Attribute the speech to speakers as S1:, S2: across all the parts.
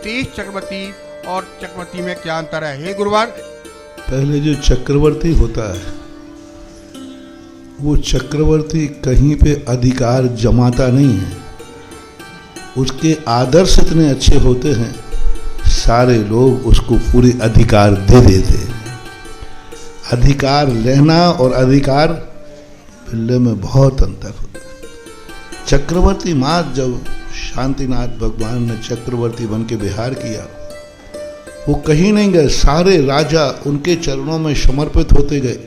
S1: तेज चक्रवर्ती और चक्रवर्ती में क्या अंतर है? हे गुरुवार,
S2: पहले जो चक्रवर्ती होता है वो चक्रवर्ती कहीं पे अधिकार जमाता नहीं है, उसके आदर्श इतने अच्छे होते हैं सारे लोग उसको पूरे अधिकार दे देते हैं। अधिकार लेना और अधिकार मिलने में बहुत अंतर होता है। चक्रवर्ती मात जब शांतिनाथ भगवान ने चक्रवर्ती बन के विहार किया, वो कहीं नहीं गए, सारे राजा उनके चरणों में समर्पित होते गए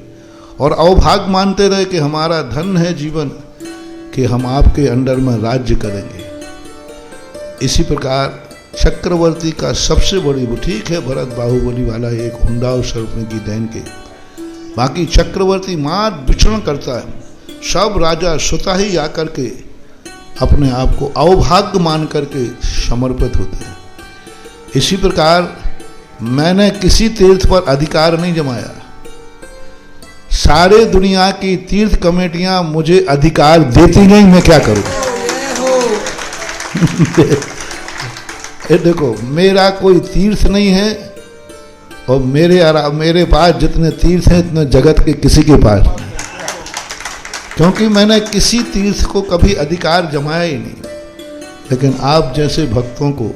S2: और अवभाग मानते रहे कि हमारा धन है जीवन कि हम आपके अंडर में राज्य करेंगे। इसी प्रकार चक्रवर्ती का सबसे बड़ी, वो ठीक है भरत बाहुबली वाला एक हुंडा और सर्पने की देन के, बाकी चक्रवर्ती मात विचरण करता है। सब राजा स्वतः ही आकर के अपने आप को अवभाग्य मान करके समर्पित होते हैं। इसी प्रकार मैंने किसी तीर्थ पर अधिकार नहीं जमाया, सारे दुनिया की तीर्थ कमेटियां मुझे अधिकार देती नहीं, मैं क्या करूं? ये देखो, मेरा कोई तीर्थ नहीं है और मेरे पास जितने तीर्थ हैं इतने जगत के किसी के पास नहीं, क्योंकि मैंने किसी तीर्थ को कभी अधिकार जमाया ही नहीं। लेकिन आप जैसे भक्तों को,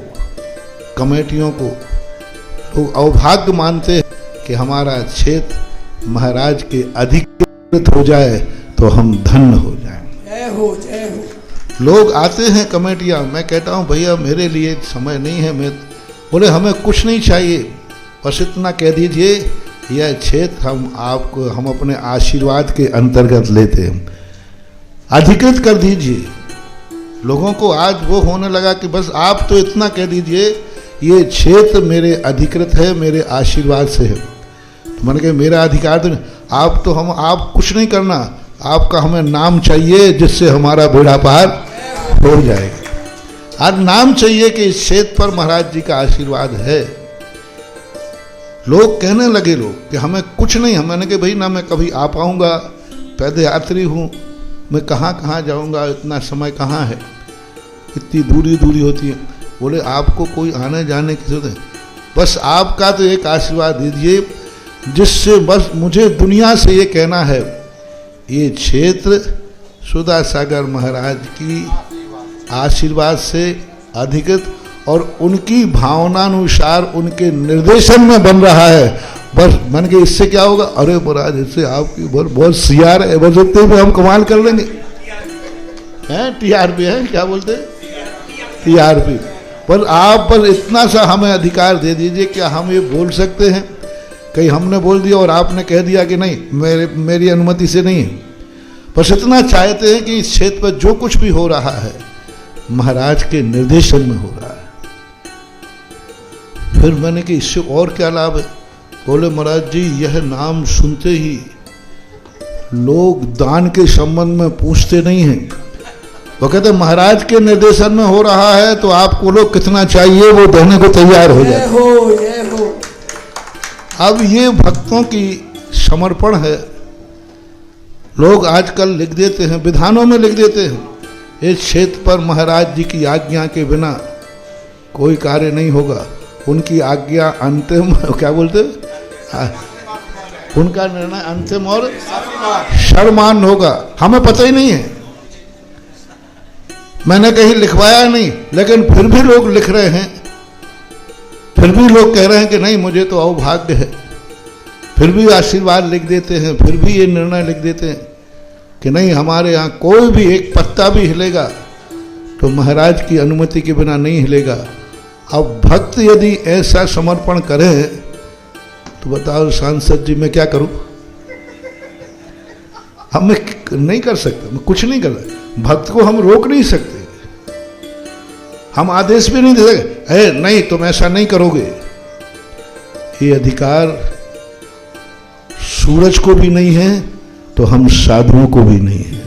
S2: कमेटियों को लोग अवभाग्य मानते हैं कि हमारा क्षेत्र महाराज के अधिकृत हो जाए तो हम धन्य हो जाएं।
S3: जय हो, जय हो।
S2: लोग आते हैं कमेटियां, मैं कहता हूं भैया मेरे लिए समय नहीं है, मैं बोले हमें कुछ नहीं चाहिए, बस इतना कह दीजिए यह क्षेत्र हम अपने आशीर्वाद के अंतर्गत लेते हैं, अधिकृत कर दीजिए। लोगों को आज वो होने लगा कि बस आप तो इतना कह दीजिए ये क्षेत्र मेरे अधिकृत है, मेरे आशीर्वाद से है। तो मैंने कहा मेरा अधिकार तो आप कुछ नहीं करना, आपका हमें नाम चाहिए जिससे हमारा बेड़ा पार हो जाएगा। आज नाम चाहिए कि इस क्षेत्र पर महाराज जी का आशीर्वाद है। लोग कहने लगे कि हमें कुछ नहीं, मैंने कहा भाई ना मैं कभी आ पाऊंगा, पैदल यात्री हूँ, मैं कहाँ जाऊंगा, इतना समय कहाँ है, इतनी दूरी होती है। बोले आपको कोई आने जाने की जरूरत है, बस आपका तो एक आशीर्वाद दीजिए जिससे बस मुझे दुनिया से ये कहना है ये क्षेत्र सुधा सागर महाराज की आशीर्वाद से अधिकृत और उनकी भावनानुसार उनके निर्देशन में बन रहा है। बस मन के इससे क्या होगा, अरे महाराज इससे आपकी बहुत सियार है, बस इतने में हम कमाल कर लेंगे। हैं टीआरपी है, क्या बोलते हैं टीआरपी। पर आप पर इतना सा हमें अधिकार दे दीजिए, क्या हम ये बोल सकते हैं? कहीं हमने बोल दिया और आपने कह दिया कि नहीं मेरी अनुमति से नहीं है। बस इतना चाहते हैं कि इस क्षेत्र पर जो कुछ भी हो रहा है महाराज के निर्देशन में हो रहा है। फिर मैंने कि इससे और क्या लाभ है? बोले महाराज जी यह नाम सुनते ही लोग दान के संबंध में पूछते नहीं हैं, वो कहते महाराज के निर्देशन में हो रहा है तो आपको लोग कितना चाहिए वो देने को तैयार हो जाए। अब ये भक्तों की समर्पण है। लोग आजकल लिख देते हैं, विधानों में लिख देते हैं इस क्षेत्र पर महाराज जी की आज्ञा के बिना कोई कार्य नहीं होगा, उनकी आज्ञा अंतिम, क्या बोलते उनका निर्णय अंतिम और सर्वमान्य होगा। हमें पता ही नहीं है, मैंने कहीं लिखवाया नहीं, लेकिन फिर भी लोग लिख रहे हैं, फिर भी लोग कह रहे हैं कि नहीं मुझे तो अवभाग्य है, फिर भी आशीर्वाद लिख देते हैं, फिर भी ये निर्णय लिख देते हैं कि नहीं हमारे यहाँ कोई भी एक पत्ता भी हिलेगा तो महाराज की अनुमति के बिना नहीं हिलेगा। अब भक्त यदि ऐसा समर्पण करें तो बताओ सांसद जी मैं क्या करूं? हम मैं नहीं कर सकता, मैं कुछ नहीं कर सकता, भक्त को हम रोक नहीं सकते, हम आदेश भी नहीं दे सकते नहीं तुम ऐसा नहीं करोगे। ये अधिकार सूरज को भी नहीं है तो हम साधुओं को भी नहीं है।